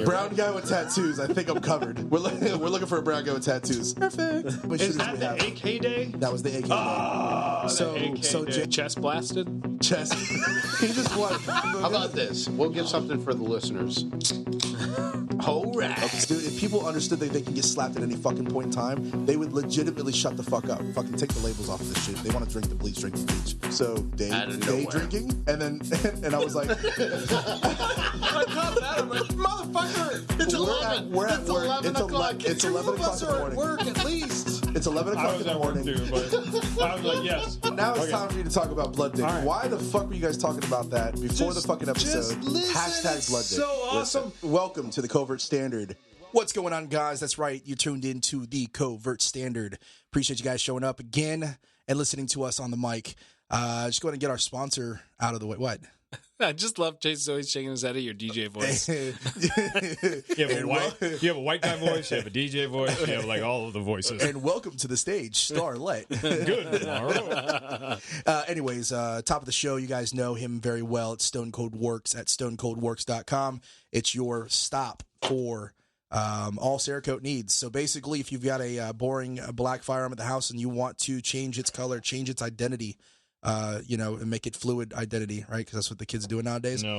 Brown guy with tattoos. I think I'm covered. We're looking for a brown guy with tattoos. Perfect. What Is shooters that we the have? AK day? That was the AK day. So Chest blasted? chest. He just won. How about this? We'll give something for the listeners. All right. Dude, if people understood that they can get slapped at any fucking point in time, they would legitimately shut the fuck up. Fucking take the labels off of this shit. If they want to drink the bleach, drink the bleach. So day drinking, and then and I was like, I caught that. I'm like, motherfucker! It's 11. we're at It's work. 11 o'clock. It's 11 o'clock in the morning. Work at least. It's 11 I o'clock was in the at work morning. too, but I was like, yes. Now it's Okay. time for you to talk about Blood Dick. All right. Why the fuck were you guys talking about that before the fucking episode? Just listen. Hashtag Blood Dick. So awesome. Listen. Welcome to the Covert Standard. What's going on, guys? That's right. You're tuned into the Covert Standard. Appreciate you guys showing up again and listening to us on the mic. Just going to get our sponsor out of the way. What? I just love Chase always shaking his head at your DJ voice. You have a white guy voice, you have a DJ voice, you have like all of the voices. And welcome to the stage, Starlet. Good tomorrow. Anyways, top of the show, you guys know him very well. It's Stone Cold Works at stonecoldworks.com. It's your stop for all Cerakote needs. So basically, if you've got a boring black firearm at the house and you want to change its color, change its identity, and make it fluid identity, right? Because that's what the kids are doing nowadays. No.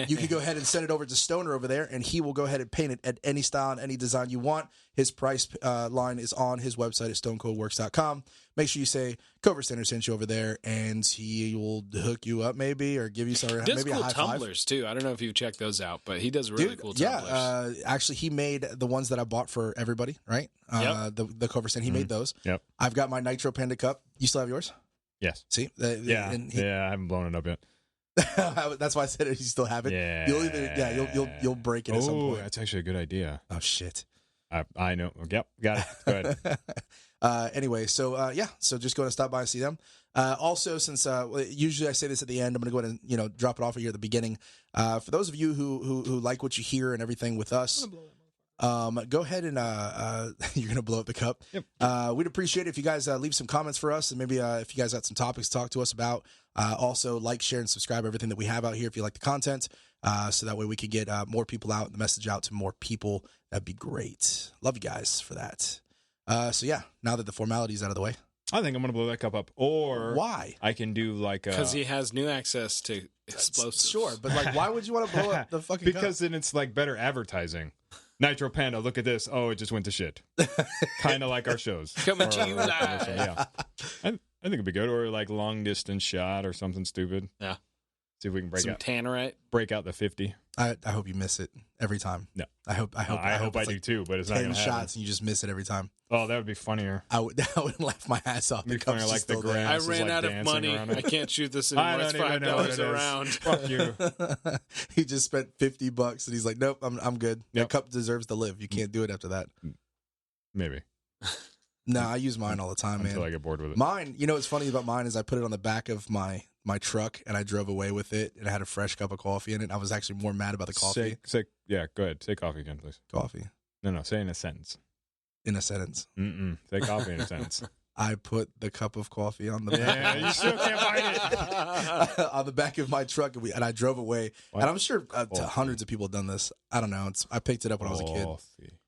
You can go ahead and send it over to Stoner over there, and he will go ahead and paint it at any style and any design you want. His price line is on his website at stonecoldworks.com. Make sure you say Covert Standard sent you over there, and he will hook you up maybe, or give you some, He does maybe cool a high tumblers too. I don't know if you check those out, but he does really cool tumblers. Yeah, actually, he made the ones that I bought for everybody, right? Yep. The Covert Stand, he made those. Yep. I've got my Nitro Panda Cup. You still have yours? Yes. See? Yeah. And I haven't blown it up yet. that's why I said it. You still have it. Yeah. You'll break it at some point. That's actually a good idea. Oh shit. I know. Yep. Got it. Go ahead. Anyway, so just go and stop by and see them. Also, since usually I say this at the end, I'm going to go ahead and drop it off here at the beginning. For those of you who like what you hear and everything with us, go ahead and you're going to blow up the cup. Yep. We'd appreciate it if you guys leave some comments for us, and maybe if you guys got some topics to talk to us about. Also, like, share, and subscribe everything that we have out here if you like the content, so that way we can get more people out, the message out to more people. That'd be great. Love you guys for that. So yeah, now that the formality's out of the way, I think I'm going to blow that cup up. Or why? I can do like Because he has new access to explosives. Sure, but like, why would you want to blow up the fucking because cup? then it's like better advertising. Nitro Panda, look at this. Oh, it just went to shit. Kind of like our shows. Coming to you live. Yeah. I think it'd be good. Or like long distance shot or something stupid. Yeah. See if we can Some tannerite. break out the 50. I hope you miss it every time. No. I hope I it's do like too, but it's not 10 going to happen. shots and you just miss it every time. Oh, that would be funnier. I would laugh my ass off. Be The cup's funnier, like just the still there. grand- I This is ran like out of dancing money. around it. I can't shoot this I anymore. It's don't even know what it $5 a is. round. Fuck you. He just spent $50 and he's like, nope, I'm good. That Yep. cup deserves to live. You can't do it after that. Maybe. No, I use mine all the time, man. Until I get bored with it. Mine, what's funny about mine is I put it on the back of my truck and I drove away with it and I had a fresh cup of coffee in it. I was actually more mad about the coffee. Yeah, go ahead. Say coffee again, please. Coffee. No, say in a sentence. In a sentence. Say coffee in a sentence. I put the cup of coffee on the Yeah, you still can't find it. on the back of my truck, and I drove away. What? And I'm sure hundreds of people have done this. I don't know. I picked it up when I was a kid. Coffee.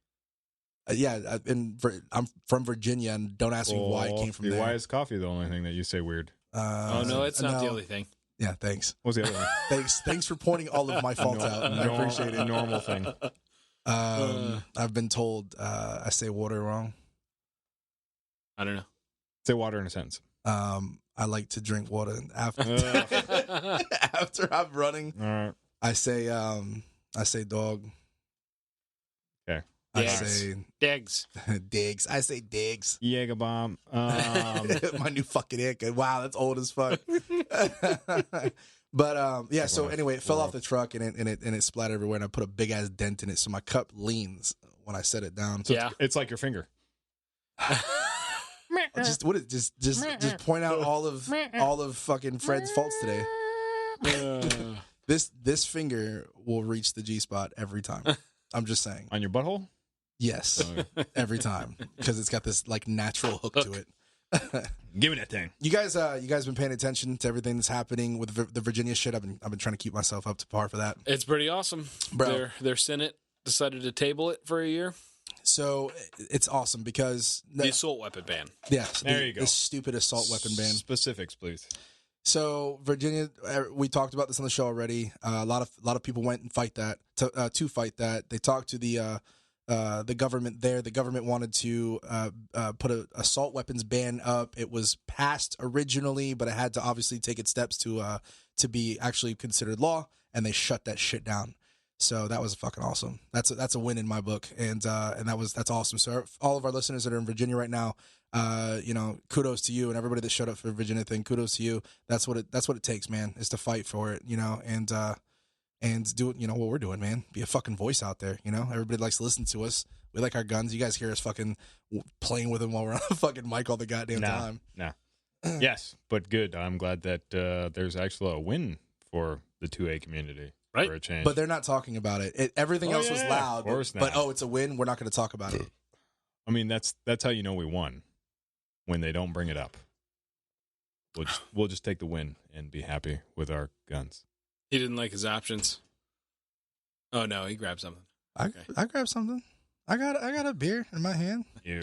I'm from Virginia, and don't ask me why it came from there. Why is coffee the only thing that you say weird? Oh, no, it's not the only thing. Yeah, thanks. What's the other one? Thanks for pointing all of my faults out. I appreciate it. Normal thing. I've been told I say water wrong. I don't know. Say water in a sentence. I like to drink water after Ugh. after I'm running. All right. I say dog. Okay. I Digs. say Digs. digs. I say digs. Jaeger bomb. My new fucking haircut. Wow, that's old as fuck. But yeah. So anyway, it fell off the truck and it splattered everywhere, and I put a big ass dent in it, so my cup leans when I set it down. So Yeah. It's like your finger. Just point out all of fucking Fred's faults today. This finger will reach the G spot every time. I'm just saying. On your butthole? Yes, every time, because it's got this like natural hook to it. Give me that thing. You guys been paying attention to everything that's happening with the Virginia shit? I've been trying to keep myself up to par for that. It's pretty awesome. Bro. Their Senate decided to table it for a year? So it's awesome because The assault weapon ban. yes, There you go. the stupid assault weapon ban. Specifics, please. So Virginia, we talked about this on the show already. A lot of people went and fight that to fight that. They talked to the government there. The government wanted to put an assault weapons ban up. It was passed originally, but it had to obviously take its steps to be actually considered law, and they shut that shit down. So that was fucking awesome. That's a win in my book, and that's awesome. So all of our listeners that are in Virginia right now, kudos to you and everybody that showed up for the Virginia thing. Kudos to you. That's what it takes, man, is to fight for it, and do it, what we're doing, man. Be a fucking voice out there, Everybody likes to listen to us. We like our guns. You guys hear us fucking playing with them while we're on the fucking mic all the goddamn time. No. Yes, but good. I'm glad that there's actually a win for the 2A community. Right. For a change. But they're not talking about it. Everything else was loud. Of course but not. it's a win. We're not going to talk about it. I mean, that's how you know we won, when they don't bring it up. We'll just take the win and be happy with our guns. He didn't like his options. Oh no, he grabbed something. I grabbed something. I got a beer in my hand. You.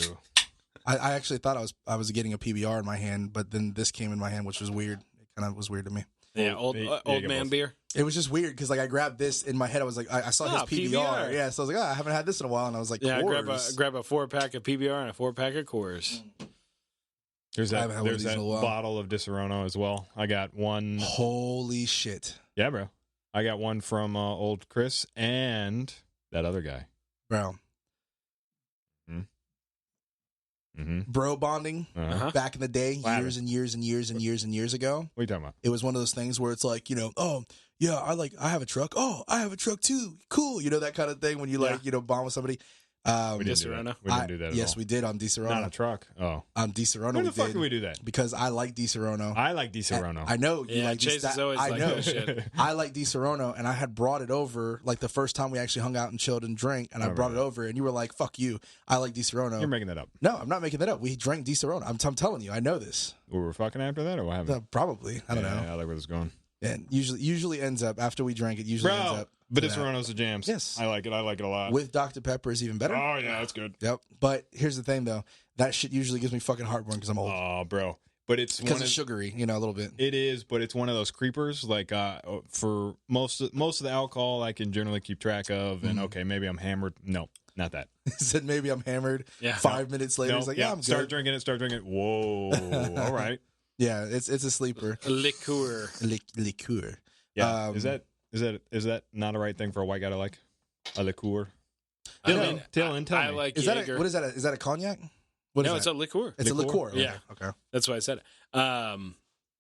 I actually thought I was getting a PBR in my hand, but then this came in my hand, which was weird. It kind of was weird to me. Yeah, old man beer. It was just weird because I grabbed this in my head. I was like, I saw his PBR. PBR. Yeah, so I was like, I haven't had this in a while, and I was like, Yeah, Coors. grab a 4-pack of PBR and a 4-pack of Coors. There's I haven't had one of there's these that in a while. bottle of Disaronno as well. I got one. Holy shit, Yeah, bro. I got one from old Chris and that other guy. bro! Mm-hmm. Bro bonding Uh-huh. back in the day, What years and years and years and years and years ago. What are you talking about? It was one of those things where it's like, oh yeah, I have a truck. Oh, I have a truck too. Cool, that kind of thing when you bond with somebody. We didn't do that. Disaronno? We didn't do that at Yes, all. we did on Disaronno. Not a truck. Oh. On Disaronno, When we the fuck did did we do that? because I like Disaronno. I like Disaronno. I know you Yeah, like Chase Di- is always I like know. that shit. I like Disaronno, and I had brought it over like the first time we actually hung out and chilled and drank, and I Oh, brought right. it over, and you were like, "Fuck you, I like Disaronno." You're making that up. No, I'm not making that up. We drank Disaronno. I'm telling you, I know this. We were fucking after that or what happened? Probably, I don't know. Yeah, I like where this is going. And usually ends up after we drank it. Usually ends Bro, up. but to that. Disaronno's the jams. Yes. I like it. I like it a lot. With Dr. Pepper is even better. Oh, yeah, that's good. Yep. But here's the thing, though. That shit usually gives me fucking heartburn because I'm old. Oh, bro. But it's Because one it's of, sugary, a little bit. it is, but it's one of those creepers. Like for most of the alcohol, I can generally keep track of. And okay, maybe I'm hammered. No, not that. He said maybe I'm hammered. Yeah. 5 minutes later, No, he's like, yeah, I'm good. Start drinking it. Whoa. All right. Yeah, it's a sleeper. Liqueur. Liqueur. Yeah. Is that not a right thing for a white guy to like? A liqueur? I Dylan, mean, Dylan, tell I me. like Is that Jaeger. what is that? Is that a cognac? What is No, it's that? a liqueur. It's a liqueur. Okay. Yeah. Okay. That's why I said it. Yeah,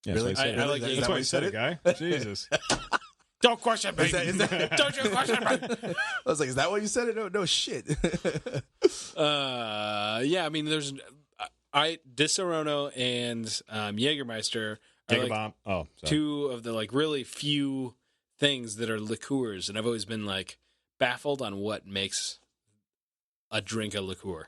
Really? that's why he said I it. like Is Jaeger. that That's why why he you said said it, guy. Jesus. Don't question me. Is that- Don't you question me. I was like, is that why you said it? No shit. Yeah, I mean, there's Disaronno and Jägermeister are Take a like bomb. Oh, sorry. two of the like really few things that are liqueurs, and I've always been like baffled on what makes a drink a liqueur.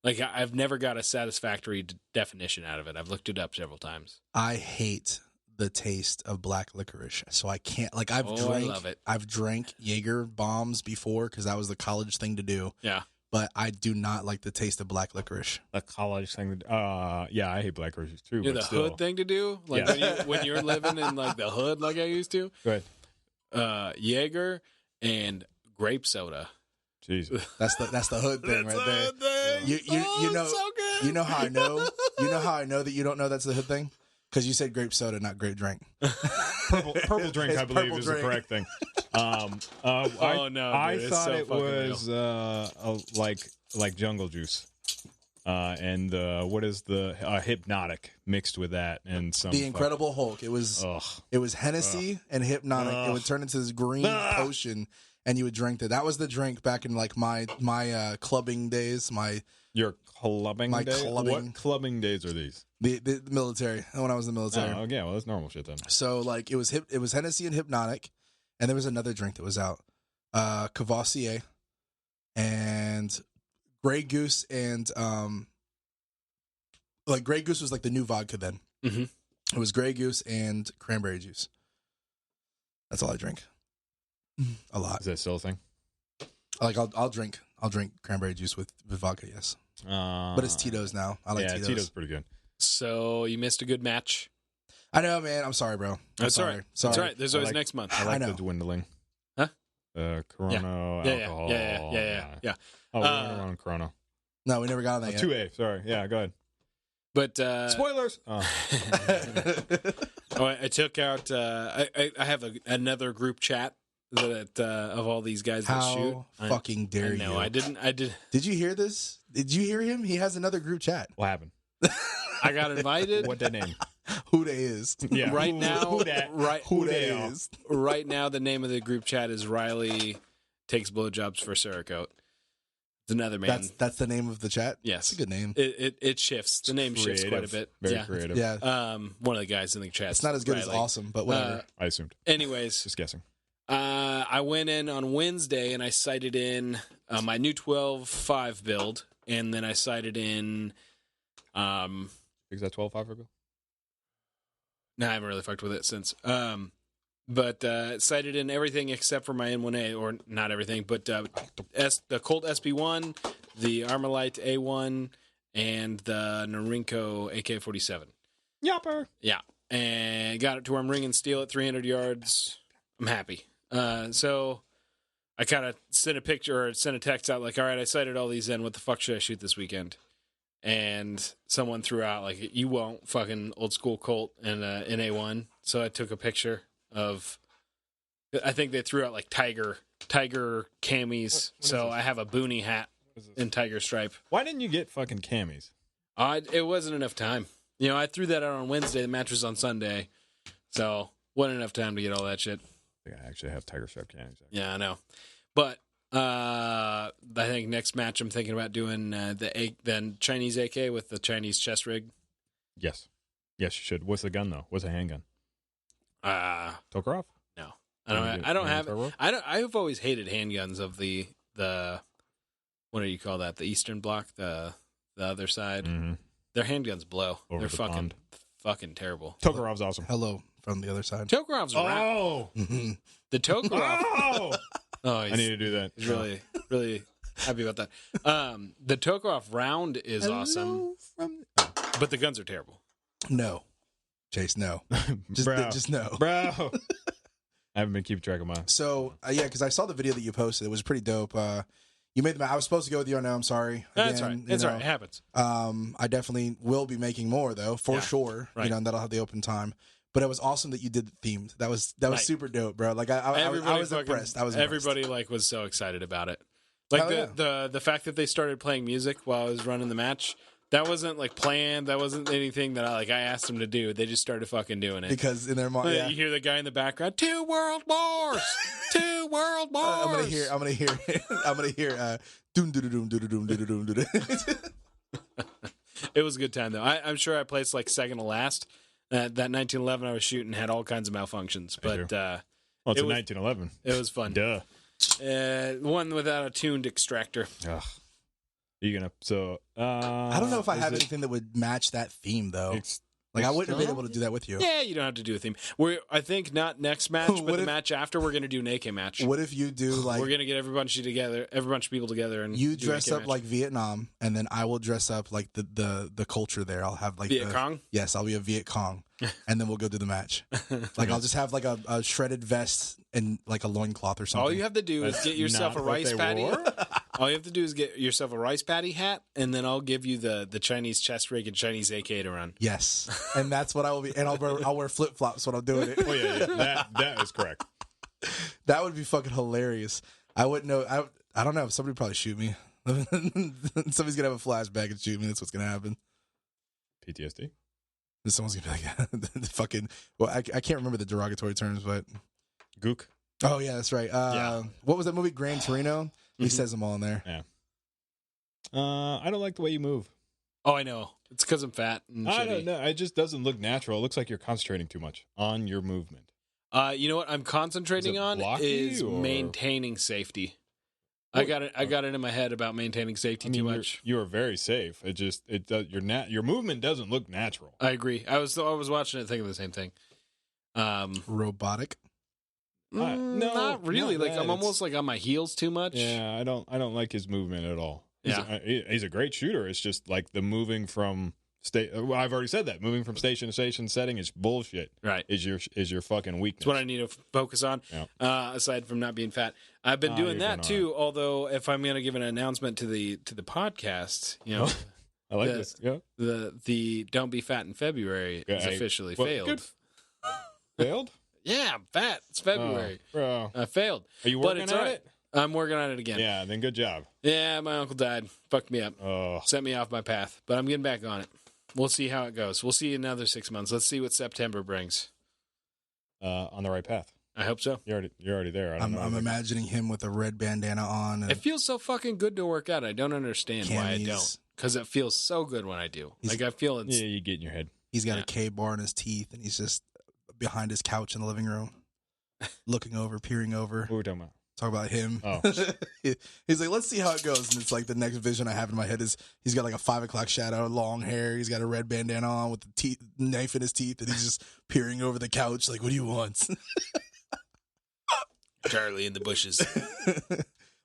Like I've never got a satisfactory definition out of it. I've looked it up several times. I hate the taste of black licorice, so I can't. Like I love it. I've drank Jaeger bombs before because that was the college thing to do. Yeah. But I do not like the taste of black licorice. The college thing. Yeah, I hate black roses too. You know, but the still. hood thing to do, like when you're living in like the hood, like I used to. Go ahead. Jaeger and grape soda. Jesus. That's the hood thing right there. Thing. You know it's so good. you know how I know that you don't know that's the hood thing because you said grape soda, not grape drink. Purple drink, It's I believe, purple is drink. the correct thing. Oh, no, I dude, it's thought so it fucking was like jungle juice, and what is the hypnotic mixed with that and some The Incredible Hulk. It was Hennessy and Hypnotic. It would turn into this green potion, and you would drink that. That was the drink back in like my clubbing days. Your clubbing My days? clubbing. What clubbing days are these? The military when I was in the military. Oh, yeah, well, that's normal shit then. So like it was Hennessy and Hypnotic, and there was another drink that was out, Cavassier, and Grey Goose, and like Grey Goose was like the new vodka then. Mhm. It was Grey Goose and cranberry juice. That's all I drink. A lot. Is that still a thing? I'll drink cranberry juice with vodka. Yes, but it's Tito's now. I like Tito's. Tito's pretty good. So you missed a good match. I know, man. I'm sorry, bro. That's all right. That's all right. There's always next month. I like know. the dwindling. Huh? Corona alcohol. Yeah. Oh, we went around Corona. No, we never got on that yet. 2A. Sorry. Yeah, go ahead. But Spoilers. Oh. I took out. I have another group chat that of all these guys that shoot. How fucking dare you? No, I didn't. I did. Did you hear this? Did you hear him? He has another group chat. What happened? I got invited. What that name? Who they is? Yeah. Right now, Who that? Who they they are. is? right now, the name of the group chat is Riley takes blowjobs for Cerakote. It's another man. That's the name of the chat. Yes, it's a good name. It shifts. The name shifts quite a bit. Very creative. Yeah, One of the guys in the chat. it's not as good as awesome, but whatever. I assumed. Anyways, Just guessing. I went in on Wednesday and I sighted in my new 12.5 build, and then I sighted in. Is that 12.5 or go? No, I haven't really fucked with it since. But sighted in everything except for my N1A, or not everything, but the Colt SB1, the Armalite A1, and the Norinco AK-47. Yopper. Yeah, and got it to where I'm ringing steel at 300 yards. I'm happy. So I kind of sent a picture or sent a text out like, all right, I sighted all these in. What the fuck should I shoot this weekend? And someone threw out like, you won't, fucking old school Colt and an A1. So I took a picture of, I think they threw out like tiger camis. So I have a boonie hat in tiger stripe. Why didn't you get fucking camis? It wasn't enough time. You know, I threw that out on Wednesday. The match was on Sunday. So wasn't enough time to get all that shit. I think I actually have tiger stripe camis. Yeah, I know. But I think next match I'm thinking about doing the Chinese AK with the Chinese chest rig. Yes. Yes, you should. What's the gun though? What's a handgun? Tokarev? No, I don't have. I've always hated handguns of the what do you call that? The Eastern Bloc, the other side. Mm-hmm. Their handguns blow. Over They're the fucking terrible. Tokarev's awesome. Hello from the other side. Tokarev's Oh, the Tokarev. Oh, I need to do that. He's really happy about that. The Tokarev round is awesome, but the guns are terrible. No, Chase, no. Just no. Bro. I haven't been keeping track of mine. So, yeah, because I saw the video that you posted. It was pretty dope. You made the. I was supposed to go with you. I know. I'm sorry. That's right. It's all right. It happens. I definitely will be making more though, for sure. Right. You know, and that'll have the open time. But it was awesome that you did the themed. That was super dope, bro. Like I was impressed. Everybody was so excited about it. Like the fact that they started playing music while I was running the match. That wasn't like planned. That wasn't anything that I asked them to do. They just started fucking doing it. Because in their mind, you hear the guy in the background, 2 world wars, 2 world wars. I'm gonna hear. Doom doom doom doom doom doom doom. It was a good time though. I'm sure I placed like second to last. That 1911 I was shooting had all kinds of malfunctions, but it's a 1911. It was fun. Duh. One without a tuned extractor. Ugh. You gonna I don't know if I have anything that would match that theme though. I wouldn't have been able to do that with you. Yeah, you don't have to do a theme. I think not next match, but the match after we're gonna do an AK match. What if you do we're gonna get every bunch of people together, and you dress up like Vietnam, and then I will dress up like the culture there. I'll have Viet Cong. Yes, I'll be a Viet Cong, and then we'll go do the match. I'll just have like a shredded vest and like a loincloth or something. All you have to do is get yourself a rice patty. All you have to do is get yourself a rice patty hat, and then I'll give you the Chinese chest rig and Chinese AK to run. Yes, and that's what I will be. And I'll wear flip flops when I'm doing it. Oh yeah. That is correct. That would be fucking hilarious. I wouldn't know. I don't know. Somebody would probably shoot me. Somebody's gonna have a flashback and shoot me. That's what's gonna happen. PTSD. Someone's gonna be like, fucking. Well, I can't remember the derogatory terms, but Gook. Oh yeah, that's right. What was that movie? Gran Torino. He says them all in there. Yeah. I don't like the way you move. Oh, I know. It's because I'm fat and I shitty. don't know. It just doesn't look natural. It looks like you're concentrating too much on your movement. You know what I'm concentrating on is maintaining safety. I got it in my head about maintaining safety too much. You are very safe. It just your movement doesn't look natural. I agree. I was watching it thinking the same thing. Robotic. No, not really. not Like that. I'm almost like on my heels too much. Yeah, I don't like his movement at all. He's a great shooter. It's just like the moving from well, I've already said that. Moving from station to station setting is bullshit. Right. Is your fucking weakness. It's what I need to focus on. Yeah. Aside from not being fat, I've been doing that too. Although, if I'm going to give an announcement to the podcast, I like this. Yeah. The Don't Be Fat in February is officially failed. Good. Failed? Yeah, I'm fat. It's February. Bro. I failed. Are you But working it's on all right. it? I'm working on it again. Yeah, then good job. Yeah, my uncle died. Fucked me up. Oh. Set me off my path. But I'm getting back on it. We'll see how it goes. We'll see another 6 months. Let's see what September brings. On the right path. I hope so. You're already there. I'm imagining him with a red bandana on. And It feels so fucking good to work out. I don't understand why I camis. don't. Because it feels so good when I do. Like I feel it's... Yeah, you get in your head. He's got a K-bar in his teeth, and he's just behind his couch in the living room, looking over, peering over. What are we talking about? Talk about him. Oh. He's like, let's see how it goes. And it's like the next vision I have in my head is he's got like a 5 o'clock shadow, long hair. He's got a red bandana on with the knife in his teeth, and he's just peering over the couch like, what do you want? Charlie in the bushes.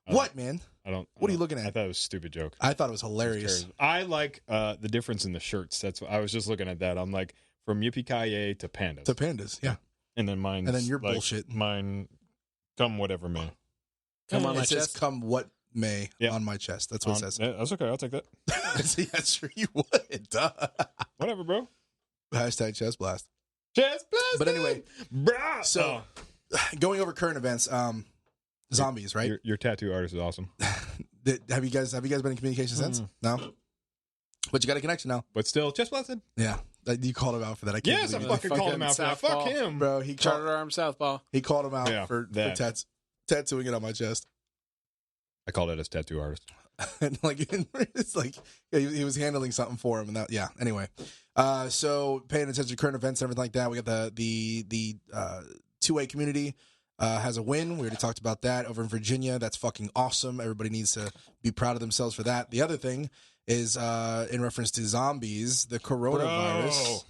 What, man? What are you looking at? I thought it was a stupid joke. I thought it was hilarious. I like the difference in the shirts. That's what I was just looking at that. I'm like, from Yippee-Ki-Yay to Pandas. To pandas, yeah. And then mine. And then your bullshit. Mine, come whatever may. Come on my it says, chest. come what may on my chest. That's what it says. Yeah, that's okay. I'll take that. Yeah, sure you would. Duh. Whatever, bro. Hashtag chest blast. Chest blast. But anyway, bro. so going over current events, zombies, right? Your tattoo artist is awesome. Have you guys been in communication since? No? But you got a connection now. But still, chest blasted. Yeah. You called him out for that. I can't Yes, I believe it. fucking called him out for that. Fuck him. Bro, Chartered arm southpaw. He called him out for that. tattooing it on my chest. I called it as tattoo artist. And like it's like he was handling something for him, and that anyway. So paying attention to current events and everything like that. We got the 2A community has a win. We already talked about that over in Virginia. That's fucking awesome. Everybody needs to be proud of themselves for that. The other thing is in reference to zombies, the coronavirus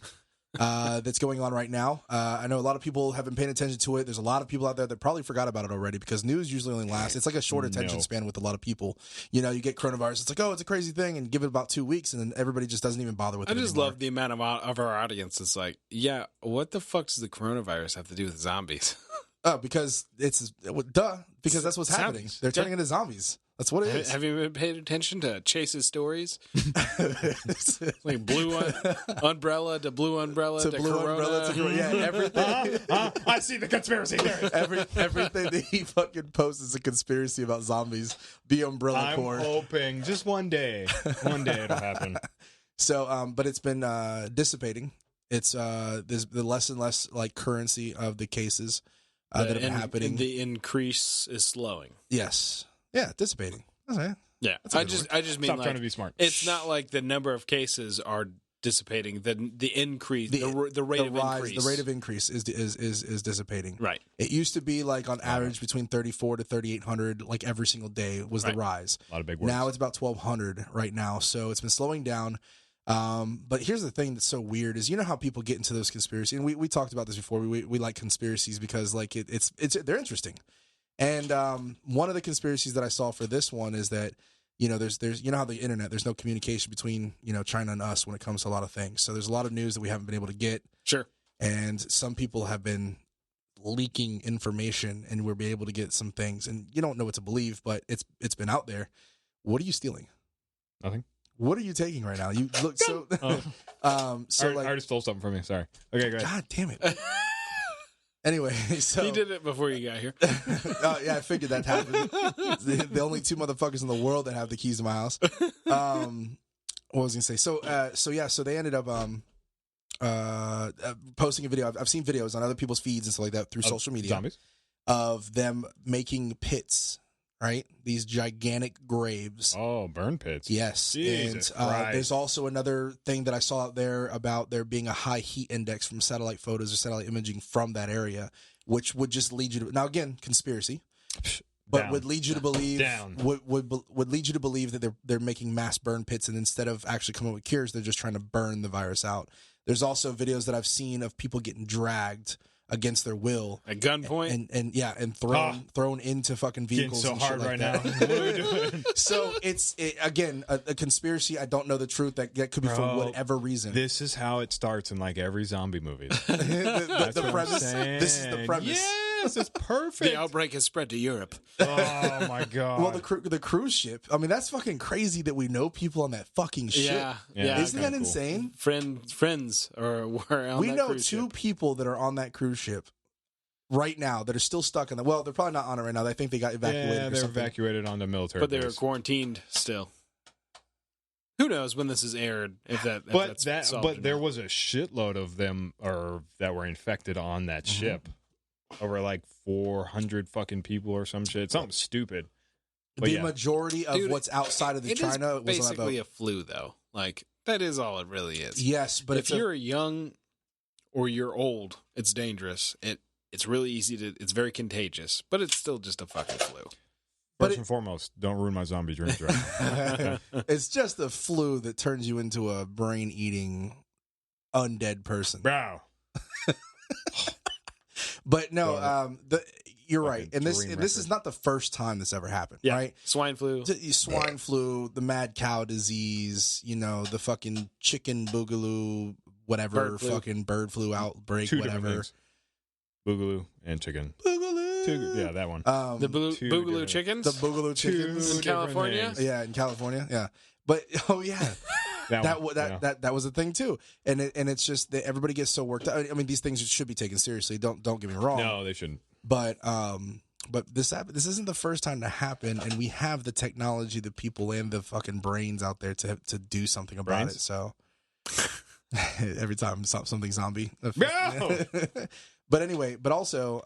that's going on right now. I know a lot of people have been paying attention to it. There's a lot of people out there that probably forgot about it already because news usually only lasts. It's like a short attention span with a lot of people. You know, you get coronavirus. It's like, oh, it's a crazy thing, and give it about 2 weeks, and then everybody just doesn't even bother with it. I just anymore. love the amount of our audience. It's like, yeah, what the fuck does the coronavirus have to do with zombies? Oh, because it's because that's what's happening. Zombies. They're turning into zombies. That's what it is. Have you been paying attention to Chase's stories? Like blue umbrella to blue umbrella to blue corona. umbrella to yeah, everything. I see the conspiracy theory. Everything that he fucking posts is a conspiracy about zombies. Be Umbrella I'm Corps. hoping just one day it'll happen. So, but it's been dissipating. It's there's the less and less like currency of the cases that have been happening. The increase is slowing. Yes. Yeah, dissipating. That's right. Yeah, I just mean Stop like, trying to be smart. It's not like the number of cases are dissipating. The increase, the rate of increase, the rate of increase is dissipating. Right. It used to be like on average between 34 to 3,800, like every single day was the rise. A lot of big words. Now it's about 1,200 right now, so it's been slowing down. But here's the thing that's so weird is, you know how people get into those conspiracies, and we talked about this before. We like conspiracies because like it's they're interesting. And one of the conspiracies that I saw for this one is that, you know, there's you know how the internet, there's no communication between, you know, China and us when it comes to a lot of things. So there's a lot of news that we haven't been able to get. Sure. And some people have been leaking information, and we'll be able to get some things. And you don't know what to believe, but it's been out there. What are you stealing? Nothing. What are you taking right now? You look so. So I like, already stole something from you. Sorry. Okay, go ahead. God damn it. Anyway, so He did it before you got here. yeah, I figured that happened. The only two motherfuckers in the world that have the keys to my house. What was I gonna say? So they ended up posting a video. I've seen videos on other people's feeds and stuff like that through social media Zombies. of them making pits. Right, these gigantic graves. Oh, burn pits. Yes, Jesus and Christ. there's also another thing that I saw out there about there being a high heat index from satellite photos or satellite imaging from that area, which would just lead you to, now again, conspiracy, but Down. would lead you to believe Down. would lead you to believe that they're making mass burn pits, and instead of actually coming up with cures, they're just trying to burn the virus out. There's also videos that I've seen of people getting dragged against their will At gunpoint. and thrown into fucking Getting vehicles so and hard shit right like now. that. What are we doing? So it's again a conspiracy. I don't know the truth. That could be for Bro, whatever reason. This is how it starts in like every zombie movie. the premise. This is the premise. Yes, it's perfect. The outbreak has spread to Europe. Oh my god. Well, the cruise ship. I mean, that's fucking crazy that we know people on that fucking ship. Yeah. Isn't that kinda cool. insane? Friends were on We that know cruise two ship. people that are on that cruise ship right now that are still stuck in the. Well, they're probably not on it right now. I think they got evacuated. Yeah, or they're something. evacuated on the military But they were base. quarantined still. Who knows when this is aired? If But that's solved or there not. was a shitload of them or that were infected on that Mm-hmm. ship. Over like 400 fucking people or some shit. Something stupid. But The yeah. majority of Dude, what's outside of the It is China was on that basically boat. a flu, though. Like that is all it really is. Yes, but if you're young or you're old, it's dangerous. It's really easy to. It's very contagious, but it's still just a fucking flu. but First and foremost, don't ruin my zombie dreams right now. it's just a flu that turns you into a brain-eating undead person. Bro. But no, you're Fucking right, and this dream is record. not the first time this ever happened, Yeah. right? Swine flu. Swine flu, the mad cow disease, the fucking chicken boogaloo, whatever, Bird flu. fucking bird flu outbreak, Two different whatever. things. Boogaloo and chicken. Boogaloo. Yeah, that one. The Two boogaloo different- chickens. the boogaloo chickens. In different California? names. Yeah, in California. Yeah, but oh yeah, that was a thing too, and it's just that everybody gets so worked out. I mean, these things should be taken seriously. Don't get me wrong. No, they shouldn't. But this isn't the first time to happen, and we have the technology, the people, and the fucking brains out there to do something about Brains? it. So every time something zombie. No! But anyway, but also,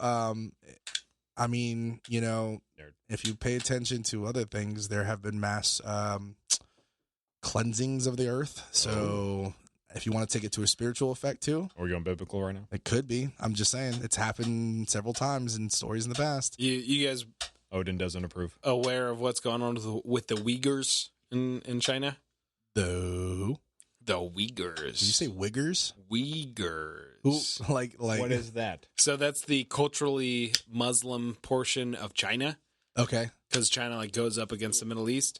I mean, Nerd. if you pay attention to other things, there have been mass cleansings of the earth. So if you want to take it to a spiritual effect too, Are we going biblical right now? it could be. I'm just saying it's happened several times in stories in the past. You guys Odin doesn't approve. aware of what's going on with the Uyghurs in China? Though, The Uyghurs. did you say wiggers? Uyghurs? Who like What is that? So that's the culturally Muslim portion of China, okay? because China like goes up against the Middle East.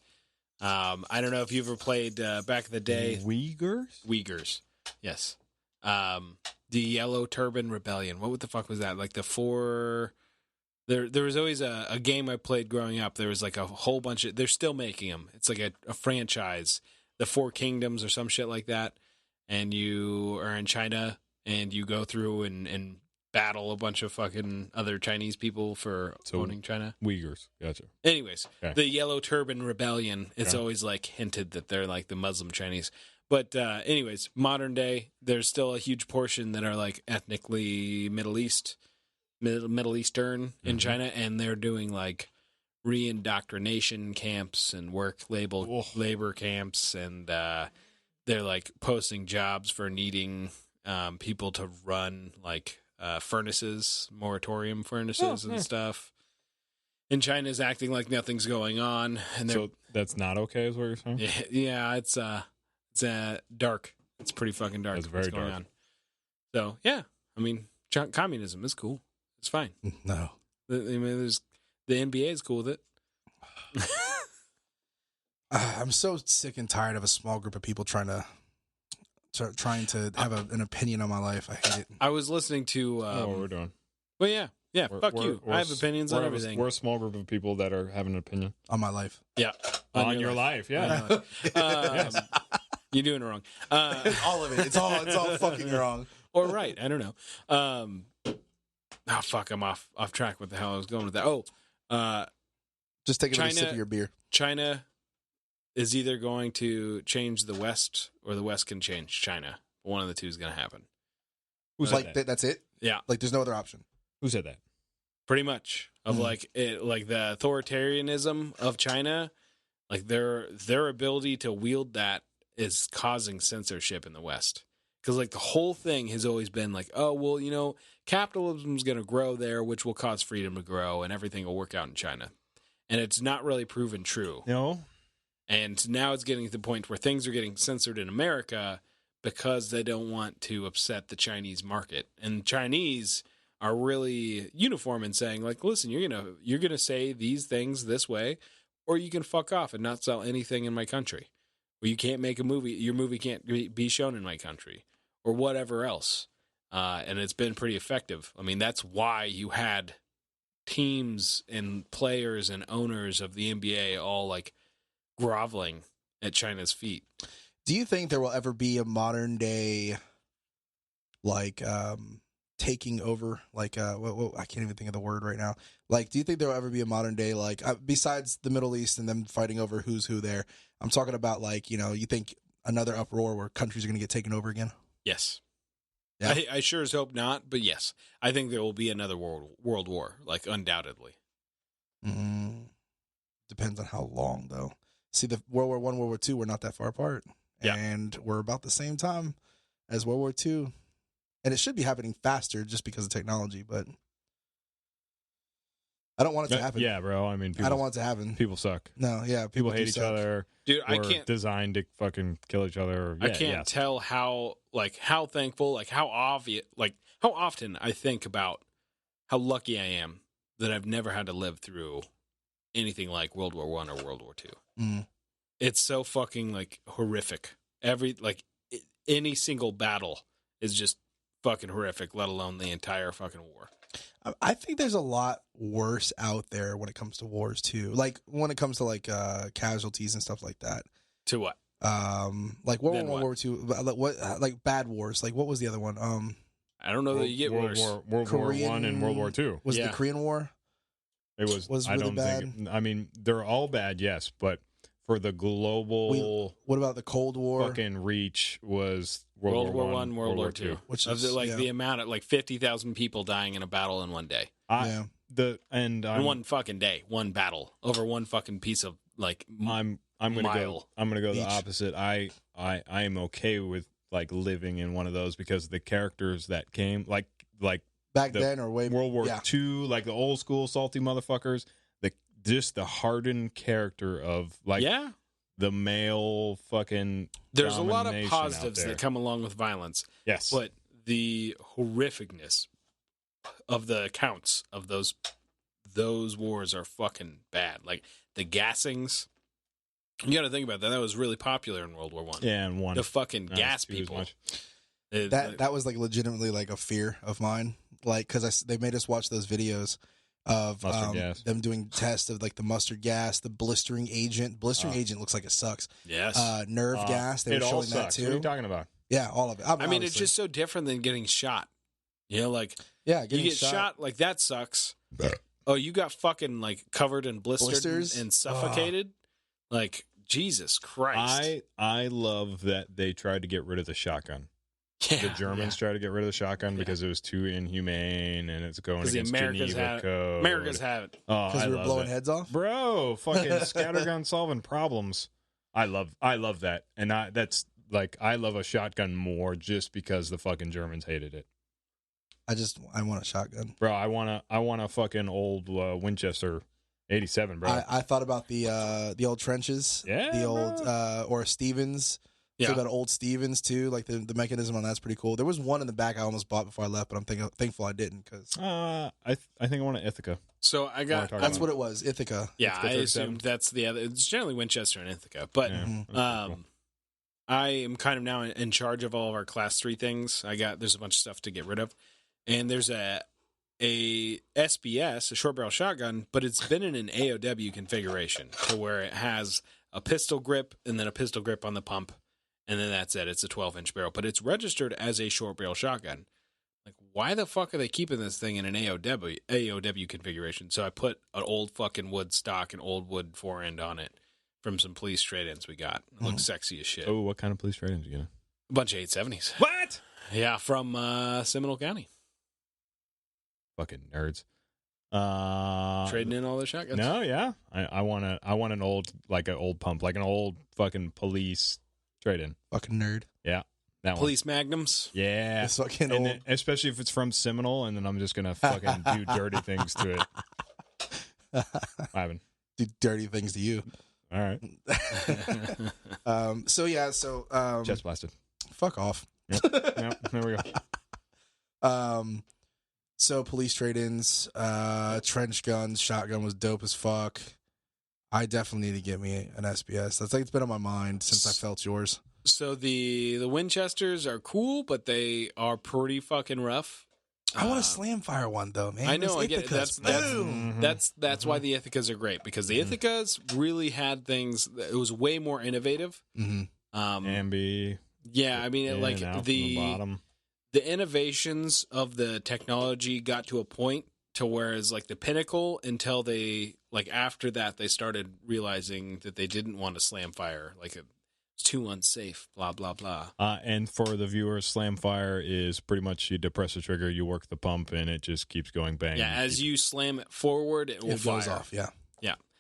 I don't know if you ever played back in the day. Uyghurs? Uyghurs, yes. The Yellow Turban Rebellion. What the fuck was that? Like the four. There was always a game I played growing up. There was like a whole bunch of. They're still making them. It's like a franchise. The Four Kingdoms or some shit like that. And you are in China and you go through and battle a bunch of fucking other Chinese people for owning China. Uyghurs. Gotcha. Anyways, Okay. the Yellow Turban Rebellion, it's Okay. always like hinted that they're like the Muslim Chinese. But anyways, modern day, there's still a huge portion that are like ethnically Middle Eastern in China, and they're doing like re-indoctrination camps and labor camps, and they're like posting jobs for needing people to run like furnaces, moratorium furnaces and stuff. And China's acting like nothing's going on, and they're So that's not okay, is what you're saying? yeah, it's dark. It's pretty fucking dark. It's very what's going dark. on. So yeah, I mean, communism is cool. It's fine. No. I mean, the NBA is cool with it. I'm so sick and tired of a small group of people trying to have an opinion on my life. I hate it. I was listening to. What we're doing. Well, yeah. Fuck you. I have opinions on we're everything. We're a small group of people that are having an opinion On my life. Yeah, on your life. Yeah. On your life. You're doing it wrong. All of it. It's all fucking wrong. Or right. I don't know. Fuck. I'm off track. What the hell I was going with that? Oh, Just take another China- sip of your beer. China is either going to change the West or the West can change China. One of the two is going to happen. Who said Like that? that's it. Yeah, Like there's no other option. Who said that? pretty much. Of Mhm. like the authoritarianism of China, like their ability to wield that is causing censorship in the West. Because like the whole thing has always been like, oh well, capitalism's going to grow there, which will cause freedom to grow, and everything will work out in China. And it's not really proven true. No. And now it's getting to the point where things are getting censored in America because they don't want to upset the Chinese market. And Chinese are really uniform in saying, like, listen, you're gonna say these things this way, or you can fuck off and not sell anything in my country. Or you can't make a movie. Your movie can't be shown in my country, or whatever else. And it's been pretty effective. I mean, that's why you had teams and players and owners of the NBA all like groveling at China's feet. Do you think there will ever be a modern day, like, taking over? Like, I can't even think of the word right now. Like, do you think there will ever be a modern day, like, besides the Middle East and them fighting over who's who there? I'm talking about, like, you think another uproar where countries are going to get taken over again? Yes. Yeah. I sure as hope not, but yes. I think there will be another world war, like, undoubtedly. Depends on how long, though. See, the World War I, World War II were not that far apart. Yeah. And we're about the same time as World War II. And it should be happening faster just because of technology, but I don't want it to happen. Yeah, bro. I mean, I don't want it to happen. People suck. No, yeah. People do hate each suck. other. Dude, I We're can't designed to fucking kill each other. I can't tell how thankful, like how obvious, like how often I think about how lucky I am that I've never had to live through anything like World War I or World War II. Mm. It's so fucking like horrific. Any single battle is just fucking horrific, let alone the entire fucking war. I think there's a lot worse out there when it comes to wars too. Like when it comes to like casualties and stuff like that. To what? Like World Then War I, what? World War II, like bad wars. Like what was the other one? I don't know that you get World worse. War Korean- I and World War II. Was it Yeah. the Korean War? It was I really don't bad. think. I mean, they're all bad, yes, but for the global What about the Cold War? fucking reach was World War I, World War II. Which Of is the amount of like 50,000 people dying in a battle in one day. Yeah. In one fucking day, one battle over one fucking piece of like I'm gonna mile. I'm gonna go the Beach. opposite. I am okay with like living in one of those because the characters that came like Back the then or way World War yeah. II, like the old school salty motherfuckers, just the hardened character of like yeah. the male fucking. There's a lot of domination out positives there. that come along with violence, Yes, but the horrificness of the accounts of those wars are fucking bad. Like the gassings. You got to think about that. That was really popular in World War One. yeah, and one The fucking Not gas two as people. much. That was like legitimately like a fear of mine. Like because they made us watch those videos of Mustard gas. them doing tests of like the mustard gas, the blistering agent. Blistering agent looks like it sucks. Yes. Nerve gas. They were It all showing that sucks. What are you too. talking about? Yeah, all of it. I mean, it's just so different than getting shot. You know, like yeah. you Getting get shot, like that sucks. Oh, you got fucking like covered in blisters and suffocated. Like Jesus Christ! I love that they tried to get rid of the shotgun. Yeah, The Germans tried to get rid of the shotgun because it was too inhumane and it's going 'Cause the against Americans Geneva have- Code. Americans have it. Oh, because I we were love blowing it. heads off. Bro, fucking scattergun solving problems. I love that, and that's like I love a shotgun more just because the fucking Germans hated it. I want a shotgun. Bro, I want a fucking old Winchester 87, bro. I thought about the old trenches. Yeah, The old bro. or Stevens. Yeah. About old Stevens too. Like the mechanism on that's pretty cool. There was one in the back I almost bought before I left, but I'm thankful I didn't because I think I want an Ithaca. So I got. Talking that's about- what it was. Ithaca. Yeah, Ithaca I 37. assumed that's the other. It's generally Winchester and Ithaca, but Yeah, Mhm. that's pretty cool. I am kind of now in charge of all of our class 3 things. There's a bunch of stuff to get rid of, and there's a SBS, a short barrel shotgun, but it's been in an AOW configuration to where it has a pistol grip and then a pistol grip on the pump, and then that's it. It's a 12-inch barrel, but it's registered as a short barrel shotgun. Like, why the fuck are they keeping this thing in an AOW configuration? So I put an old fucking wood stock and old wood fore-end on it from some police trade-ins we got. It looks sexy as shit. Oh, what kind of police trade-ins you get? A bunch of 870s. What? Yeah, from Seminole County. Fucking nerds. Trading in all their shotguns. No, yeah. I want an old pump, like an old fucking police trade-in. Fucking nerd. Yeah, that one. Police Magnums. Yeah, This fucking and old. then, especially if it's from Seminole, and then I'm just gonna fucking do dirty things to it. Ivan. Do dirty things to you. All right, So yeah. So chest blasted. fuck off. Yep, there we go. So police trade-ins, trench guns, shotgun was dope as fuck. I definitely need to get me an SBS. That's like it's been on my mind since I felt yours. So the Winchesters are cool, but they are pretty fucking rough. I want a slam fire one though, man. I know, Those I get it. Ithacas, boom. That's why the Ithacas are great, because the Ithacas really had things. It was way more innovative. Ambi. Yeah, I mean, in like and out from the bottom. innovations of the technology got to a point to whereas like the pinnacle until they like after that they started realizing that they didn't want to slam fire, like it's too unsafe, blah blah blah. And for the viewers, slam fire is pretty much you depress the trigger, you work the pump, and it just keeps going bang. Yeah, as you slam it forward, it will It goes fire. off, yeah.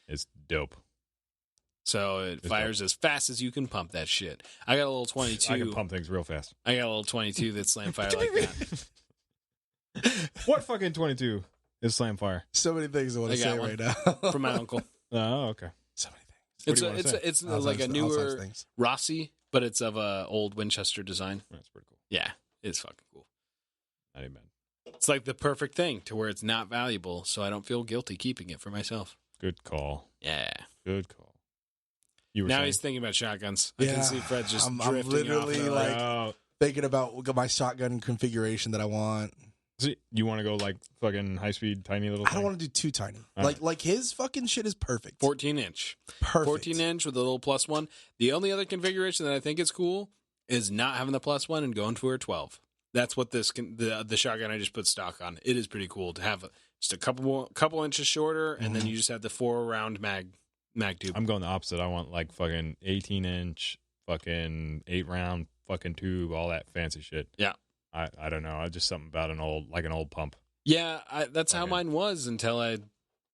It's dope. So it fires as fast as you can pump that shit. I got a little 22. I can pump things real fast. I got a little 22 that slam fire like that. What fucking 22 is slam fire? So many things I want I to got say one. right now. From my uncle. Oh, okay. So many things. What do you wanna say? It's All like types- a all types newer of things. Rossi, but it's of a old Winchester design. That's pretty cool. Yeah, it's fucking cool. Not even bad. It's like the perfect thing to where it's not valuable, so I don't feel guilty keeping it for myself. Good call. Yeah. Good call. You were Now saying? he's thinking about shotguns. I Yeah, can see Fred just I'm drifting literally, off the, like- Oh, Thinking about my shotgun configuration that I want. see, you want to go like fucking high speed, tiny little I thing? don't want to do too tiny. All Like his fucking shit is perfect. 14-inch. Perfect. 14-inch with a little plus one. The only other configuration that I think is cool is not having the plus one and going for a 12. That's what the shotgun I just put stock on. It is pretty cool to have just a couple inches shorter, and then you just have the 4-round mag tube. I'm going the opposite. I want like fucking 18-inch, fucking 8-round fucking tube, all that fancy shit. Yeah. I don't know. I just something about an old pump. Yeah, that's how Okay. mine was until I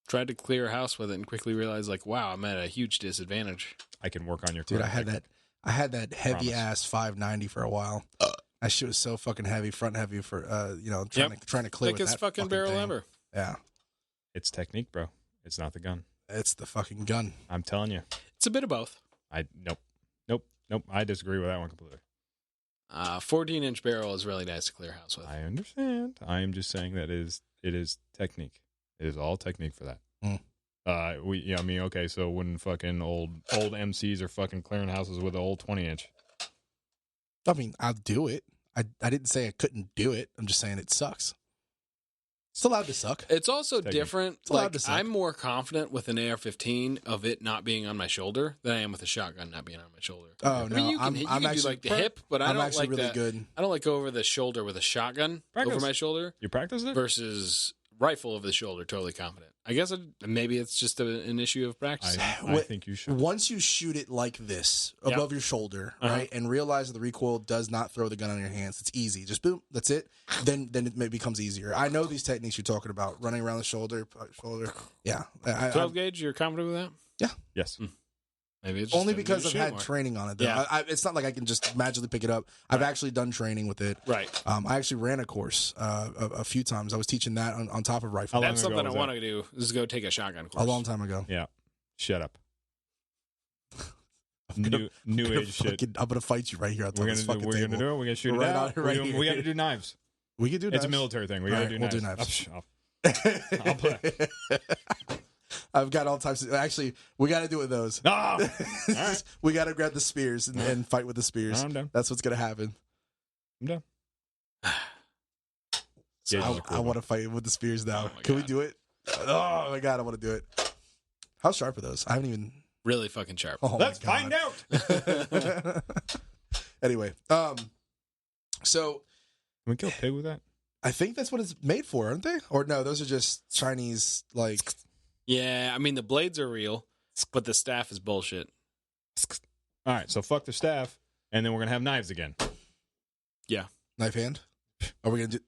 tried to clear a house with it and quickly realized, like, wow, I'm at a huge disadvantage. I can work on your Dude, car. I had that heavy Promise. ass 590 for a while. That shit was so fucking heavy, front heavy for trying to clear with Thickest that fucking barrel thing. ever. Yeah, It's technique, bro. It's not the gun. it's the fucking gun. I'm telling you. It's a bit of both. Nope. I disagree with that one completely. 14-inch barrel is really nice to clear a house with. I understand. I am just saying that it is technique. It is all technique for that. Okay, so when fucking old MCs are fucking clearing houses with an old 20-inch. I mean, I'll do it. I didn't say I couldn't do it. I'm just saying it sucks. It's allowed to suck. It's also Technique. different. It's allowed Like, to suck. I'm more confident with an AR-15 of it not being on my shoulder than I am with a shotgun not being on my shoulder. Oh I no, mean, you can, I'm you can actually do like the hip, but I I'm don't actually like really that. good. I don't like go over the shoulder with a shotgun Practice. over my shoulder You practice it? versus rifle over the shoulder. Totally confident. I guess maybe it's just an issue of practice. I What- think you should. Once you shoot it like this above your shoulder, right, and realize that the recoil does not throw the gun on your hands, it's easy. Just boom, that's it. Then it becomes easier. I know these techniques you're talking about, running around the shoulder. Yeah, 12 gauge. You're confident with that? Yes. Maybe it's just only a because new I've shit had more. training on it. Though. Yeah. It's not like I can just magically pick it up. I've actually done training with it. Right. I actually ran a course a few times. I was teaching that on top of rifle How long That's ago something I was want to do. Is go take a shotgun course. a long time ago. Yeah. Shut up. gonna- New I'm gonna age shit. I'm gonna fight you right here. We're gonna do it. We're gonna shoot it Right out. on- right we here. got to do knives. We could do. It's a knives. military thing. We All got to right, do we'll knives. do knives. I'll play. I've got all types of. Actually, we got to do with those. Oh, all right. We got to grab the spears and fight with the spears. I'm done. That's what's gonna happen. I'm done. So Yeah, those are cool, I want to fight with the spears now. Oh my Can we God. do it? Oh my god, I want to do it. How sharp are those? I haven't even. Really fucking sharp. Oh Let's my find God. out. Anyway, so Can we kill a pig with that? I think that's what it's made for, aren't they? Or no, those are just Chinese like. Yeah, I mean the blades are real, but the staff is bullshit. All right, so fuck the staff, and then we're gonna have knives again. Knife hand? Are we gonna do?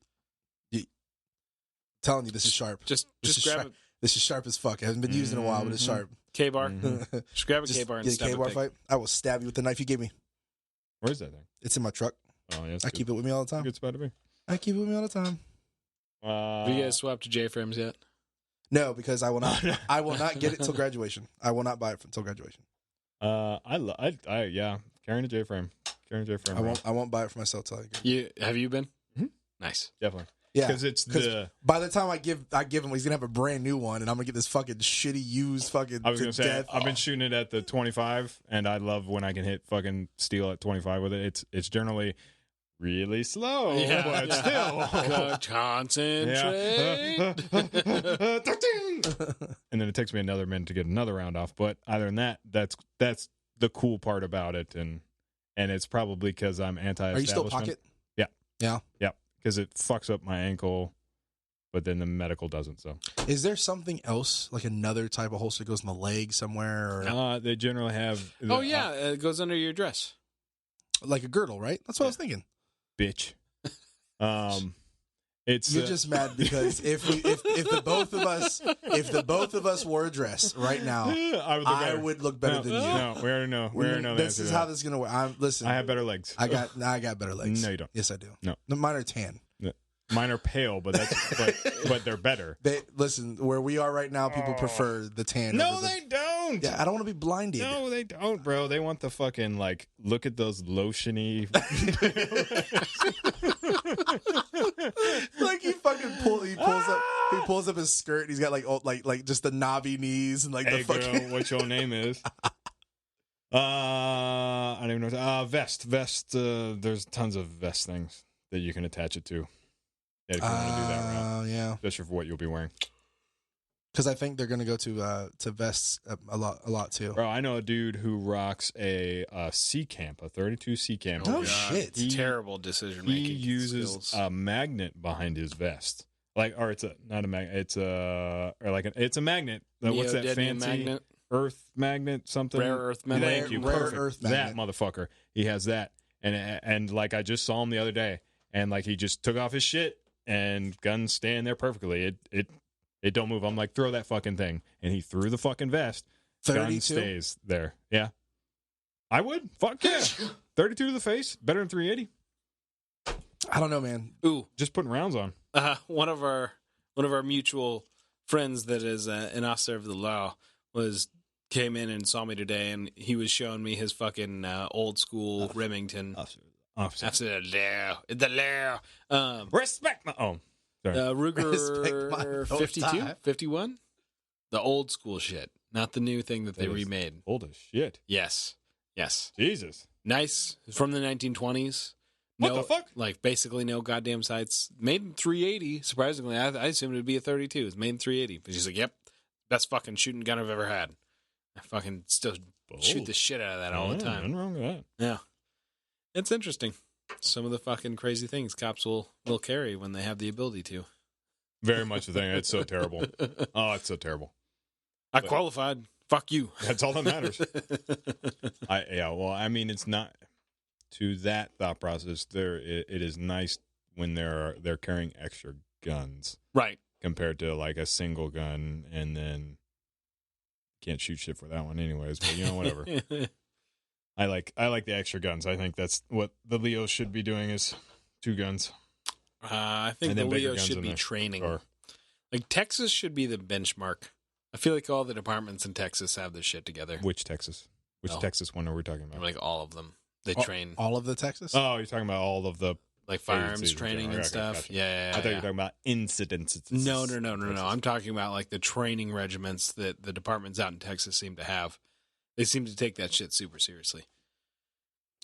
Telling you, this is sharp. Just This is grab sharp. This is sharp as fuck. It hasn't been used in a while, but it's sharp. a K-bar. Mhm. Just grab a Just K-bar and get a stab a K-bar pig. fight. I will stab you with the knife you gave me. Where's that thing? It's in my truck. Oh yeah, I keep it with me all the time. Good spot to be. I keep it with me all the time. Have you guys swapped to J-frames yet? No, because I will not. I will not get it till graduation. I will not buy it until graduation. Yeah, carrying a J frame. I won't buy it for myself till I get. Have you been? Mhm. Nice. Definitely. Yeah, because it's the. By the time I give him, he's gonna have a brand new one, and I'm gonna get this fucking shitty used fucking. I was gonna say death. I've been shooting it at the 25, and I love when I can hit fucking steel at 25 with it. It's generally really slow, but still. Concentrate. And then it takes me another minute to get another round off. But other than that, that's the cool part about it, and it's probably because I'm anti-establishment. Are you still pocket? Yeah, because it fucks up my ankle, but then the medical doesn't. So, is there something else, like another type of holster that goes in the leg somewhere? Or... they generally have. It goes under your dress, like a girdle, right? That's what I was thinking. Bitch. It's you're just mad because if the both of us wore a dress right now, I would look better than you. No, we already know. This is how this is gonna work. Listen, I have better legs. I got better legs. No, you don't. Yes, I do. No, mine are tan. Mine are pale, but but they're better. Listen, where we are right now, people prefer the tan. No, they don't. Yeah, I don't want to be blinded. No, they don't, bro. They want the fucking look at those lotiony. Like he pulls up his skirt. And he's got like just the knobby knees and hey, the fucking. Girl, what your name is? I don't even know. Vest. There's tons of vest things that you can attach it to. If you want to do that route. Yeah. Especially for what you'll be wearing. Because I think they're going to go to vests a lot too. Bro, I know a dude who rocks a C camp, a 32 C camp. Oh shit! Terrible decision making. He uses a magnet behind his vest, it's a magnet. What's that fancy magnet? Earth magnet? Something Rare earth magnet. Thank you. Rare Perfect. earth that magnet. motherfucker. He has that, and I just saw him the other day, and he just took off his shit, and guns stand there perfectly. It don't move. I'm like, throw that fucking thing. And he threw the fucking vest. 32? Gun stays there. Yeah. I would. Fuck yeah. 32 to the face. Better than 380. I don't know, man. Ooh. Just putting rounds on. One of our mutual friends that is an officer of the law came in and saw me today, and he was showing me his fucking old school Remington. Officer. The law. Respect my... Oh. Ruger 52, 51? The old school shit, not the new thing that they remade. Old as shit. Yes. Jesus. Nice. From the 1920s. What the fuck? Basically no goddamn sights. Made in 380, surprisingly. I assumed it would be a 32. It's made in 380. But she's like, yep, best fucking shooting gun I've ever had. I fucking still shoot the shit out of that all the time. Nothing wrong with that. Yeah. It's interesting. Some of the fucking crazy things cops will carry when they have the ability to. Very much the thing. It's so terrible. Oh, it's so terrible. I qualified. Fuck you. That's all that matters. It's not to that thought process. It is nice when they're carrying extra guns, right? Compared to a single gun, and then can't shoot shit for that one, anyways. But whatever. I like the extra guns. I think that's what the Leos should be doing is 2 guns. I think the Leos should be training. Texas should be the benchmark. I feel like all the departments in Texas have this shit together. Which Texas? Texas one are we talking about? All of them. They train. All of the Texas? Oh, you're talking about all of the... firearms training and stuff. Gotcha. Yeah. I thought you were talking about incidents. No. I'm talking about the training regiments that the departments out in Texas seem to have. They seem to take that shit super seriously.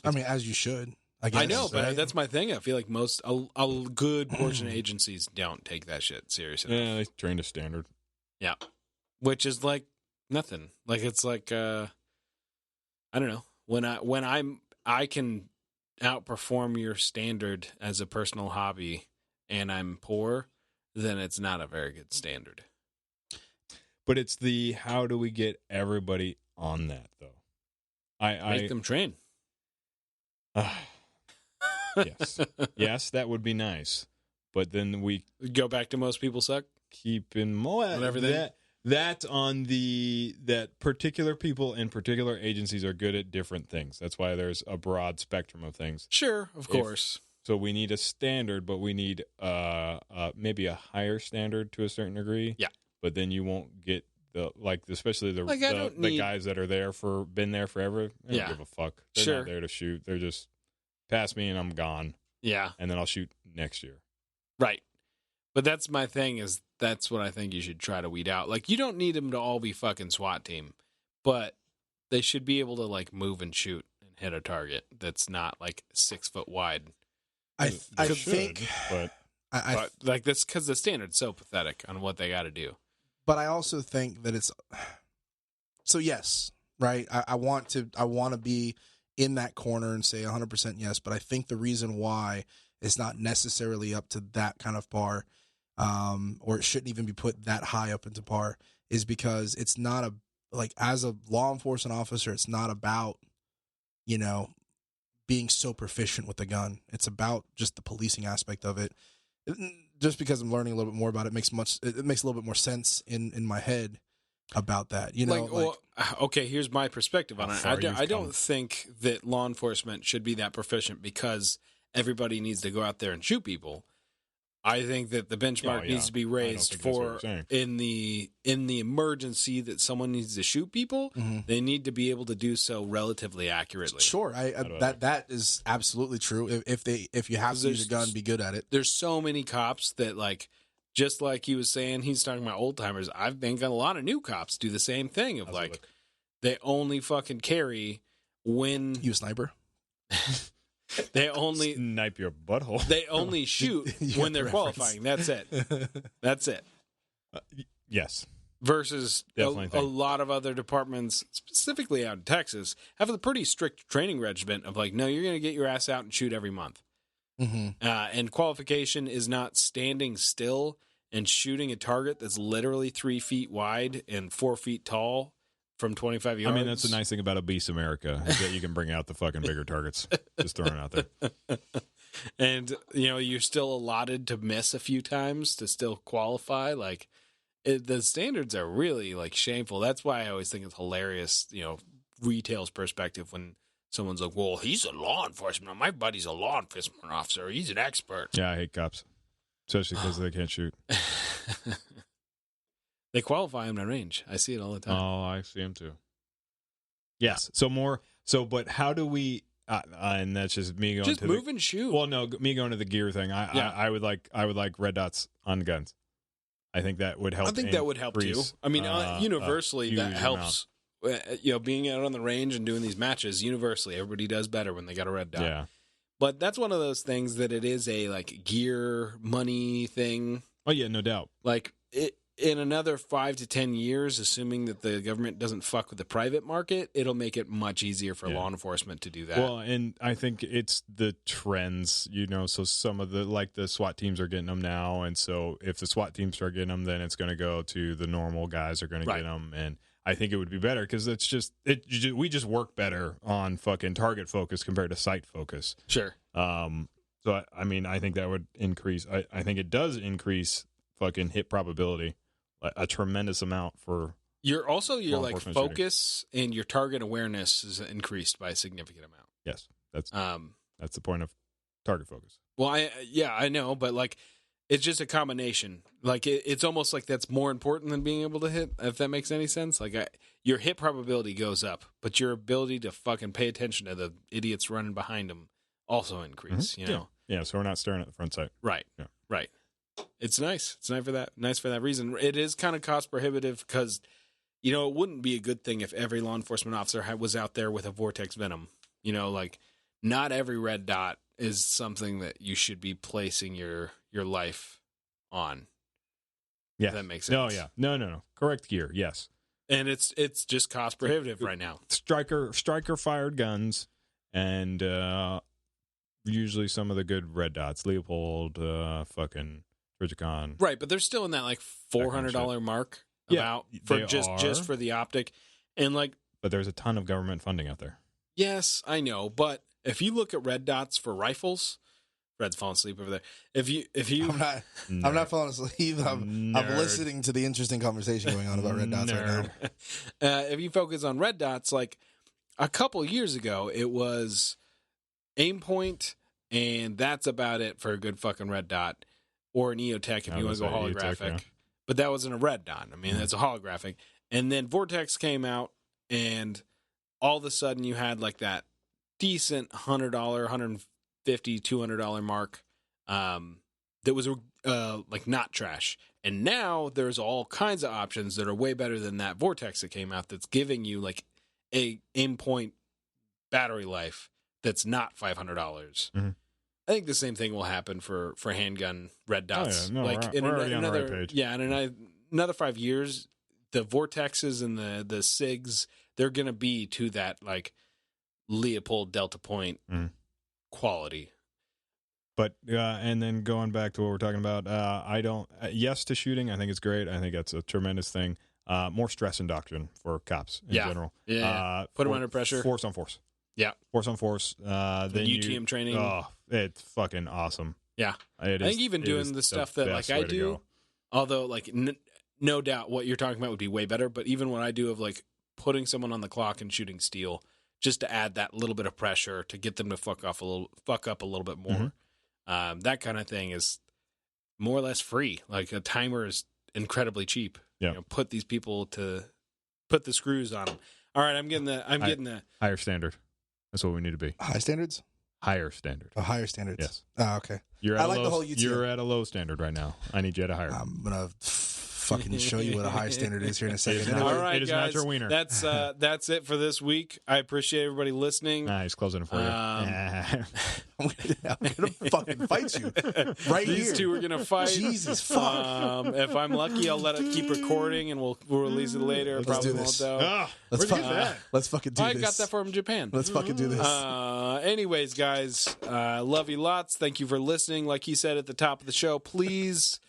I mean, as you should. I guess, I know, but right? that's my thing. I feel like a good portion of agencies don't take that shit seriously. Yeah, they train to standard. Yeah, which is nothing. It's I don't know. When I can outperform your standard as a personal hobby, and I'm poor, then it's not a very good standard. But it's how do we get everybody on that though? Make them train. Yes, that would be nice. But then we go back to most people suck. Keep in mind everything that on that particular people in particular agencies are good at different things. That's why there's a broad spectrum of things. Sure, of course. So we need a standard, but we need maybe a higher standard to a certain degree. Yeah. But then you won't get especially the guys that are been there forever. They don't give a fuck. They're not there to shoot. They're just pass me and I'm gone. Yeah. And then I'll shoot next year. Right. But that's my thing is that's what I think you should try to weed out. Like, you don't need them to all be fucking SWAT team, but they should be able to, like, move and shoot and hit a target that's not, like, 6 foot wide. I They should, think, but But, like, that's because the standard's so pathetic on what they got to do. but I also think that it's so yes, right. I want to be in that corner and say 100% yes, but I think the reason why it's not necessarily up to that kind of par, or it shouldn't even be put that high up into par, is because it's not as a law enforcement officer, it's not about, being so proficient with the gun. It's about just the policing aspect of it. Just because I'm learning a little bit more about it, makes a little bit more sense in my head about that. Okay, here's my perspective on it. I don't come. think that law enforcement should be that proficient because everybody needs to go out there and shoot people. I think that the benchmark needs to be raised think that's what for you're saying. in the emergency that someone needs to shoot people. Mm-hmm. They need to be able to do so relatively accurately. Sure, that is absolutely true. If you have to use a gun, be good at it. There's so many cops that, like, just like he was saying, he's talking about old timers. I've been got a lot of new cops do the same thing of like they only fucking carry when You a sniper? they only snipe your butthole. they only shoot You when got the they're qualifying. That's it. That's it. Yes. Versus Definitely a think. lot of other departments, specifically out in Texas, have a pretty strict training regimen of like, no, you're going to get your ass out and shoot every month. Mm-hmm. And qualification is not standing still and shooting a target that's literally 3 feet wide and 4 feet tall from 25 yards. I mean, that's the nice thing about obese America is that you can bring out the fucking bigger targets. Just throwing it out there. And, you're still allotted to miss a few times to still qualify. Like, the standards are really, like, shameful. That's why I always think it's hilarious, retail's perspective when someone's like, well, he's a law enforcement. My buddy's a law enforcement officer. He's an expert. Yeah, I hate cops, especially because they can't shoot. They qualify him in range. I see it all the time. Oh, I see them too. Yes. But how do we? And that's just me going Just to move and shoot. Well, no, me going to the gear thing. I would like red dots on guns. I think that would help. I think that would help too. increase, I mean, universally, that huge helps. Being out on the range and doing these matches, universally, everybody does better when they got a red dot. Yeah. But that's one of those things that it is a like gear money thing. Oh yeah, no doubt. Like in another 5 to 10 years, assuming that the government doesn't fuck with the private market, it'll make it much easier for law enforcement to do that. Well, and I think it's the trends, so some of the SWAT teams are getting them now. And so if the SWAT teams start getting them, then it's going to go to the normal guys are going to get them. And I think it would be better because we just work better on fucking target focus compared to sight focus. Sure. So, I mean, I think that would increase. I think it does increase fucking hit probability a tremendous amount for Your like enforcement focus and your target awareness is increased by a significant amount. Yes, that's the point of target focus. Well, I know, but like it's just a combination. Like it's almost like that's more important than being able to hit. If that makes any sense, like your hit probability goes up, but your ability to fucking pay attention to the idiots running behind them also increase. Mm-hmm. Yeah. So we're not staring at the front sight. Right. Yeah. Right. It's nice. It's nice for that reason. It is kind of cost prohibitive because, it wouldn't be a good thing if every law enforcement officer was out there with a vortex venom. Like not every red dot is something that you should be placing your life on. Yeah. If that makes sense. No, yeah. No. Correct gear. Yes. And it's just cost prohibitive right now. Striker fired guns and usually some of the good red dots. Leopold, fucking Trigicon. Right, but they're still in that like $400 mark for just for the optic. And like, but there's a ton of government funding out there. Yes, I know, but if you look at red dots for rifles, Fred's falling asleep over there. If you I'm not falling asleep. I'm listening to the interesting conversation going on about red dots right now. If you focus on red dots, like a couple years ago, it was aim point, and that's about it for a good fucking red dot. Or an EOTech if you want to go holographic. EOTech, yeah. But that wasn't a red dot. I mean, that's a holographic. And then Vortex came out, and all of a sudden you had like that decent $100, $150, $200 mark that that was like not trash. And now there's all kinds of options that are way better than that Vortex that came out that's giving you like a aim-point battery life that's not $500. Mm-hmm. I think the same thing will happen for handgun red dots. Oh, yeah. No, like we're already on the right page. Yeah, in another 5 years, the Vortexes and the SIGs, they're going to be to that like Leopold Delta Point quality. But and then going back to what we're talking about, I don't. Yes to shooting. I think it's great. I think that's a tremendous thing. More stress induction for cops in general. Yeah, put them under pressure. Force on force. Yeah, force on force. Then UTM training. Oh, it's fucking awesome. Yeah, I think even doing the stuff that like I do, although like no doubt what you're talking about would be way better. But even what I do of like putting someone on the clock and shooting steel, just to add that little bit of pressure to get them to fuck up a little bit more. That kind of thing is more or less free. Like a timer is incredibly cheap. Yeah. You know, put these people to put the screws on them. All right, I'm getting the higher standard. That's what we need to be. High standards? Higher standard. Oh, higher standards. Yes. Oh, okay. You're I at like a the low, whole UTM. You're at a low standard right now. I need you at a higher. I'm gonna fucking show you what a high standard is here in a second. Anyway, all right, it is guys. not your wiener. That's it for this week. I appreciate everybody listening. Nah, he's closing it for you. I'm gonna fucking fight you right These here. two are gonna fight. Jesus fuck. If I'm lucky, I'll let it keep recording, and we'll release it later. Let's Probably do this. won't though. Let's where'd you get that? Let's fucking do I this. got that from Japan. Let's fucking do this. Anyways, guys, love you lots. Thank you for listening. Like he said at the top of the show, please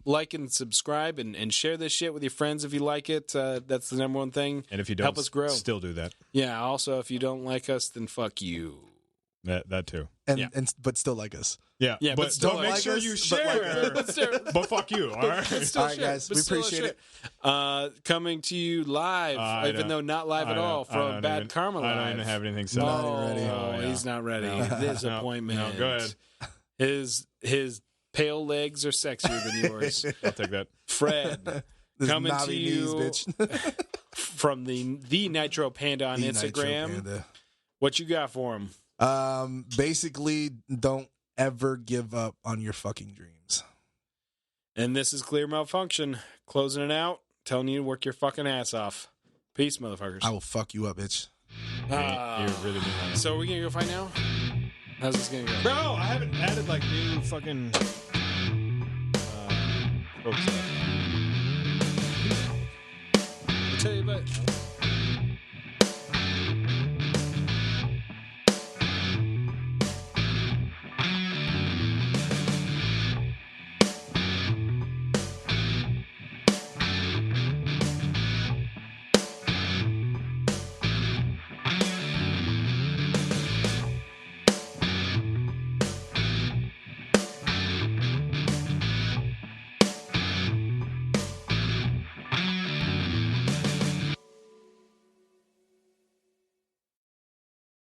like and subscribe and share this shit with your friends if you like it. That's the number one thing. And if you don't, help us grow. Still do that. Yeah. Also, if you don't like us, then fuck you. That too. But still like us. Yeah, Yeah, but still don't make like sure us, you but share. But fuck you. All right. All right, guys, we appreciate it. Coming to you live, even though not live at all, from Bad Karma Live. I don't even have anything set Not up. even ready. Oh, yeah. he's not ready. Disappointment. No, go ahead. His pale legs are sexier than yours. I'll take that. Fred, This coming to knobby you knees, bitch. from the Nitro Panda on The Instagram. Nitro Panda. What you got for him? Basically, don't ever give up on your fucking dreams. And this is Clear Malfunction, closing it out, telling you to work your fucking ass off. Peace, motherfuckers. I will fuck you up, bitch. You're really being honest. So are we gonna go fight now? How's this gonna go? Bro, I haven't added like new fucking folk stuff. I'll tell you about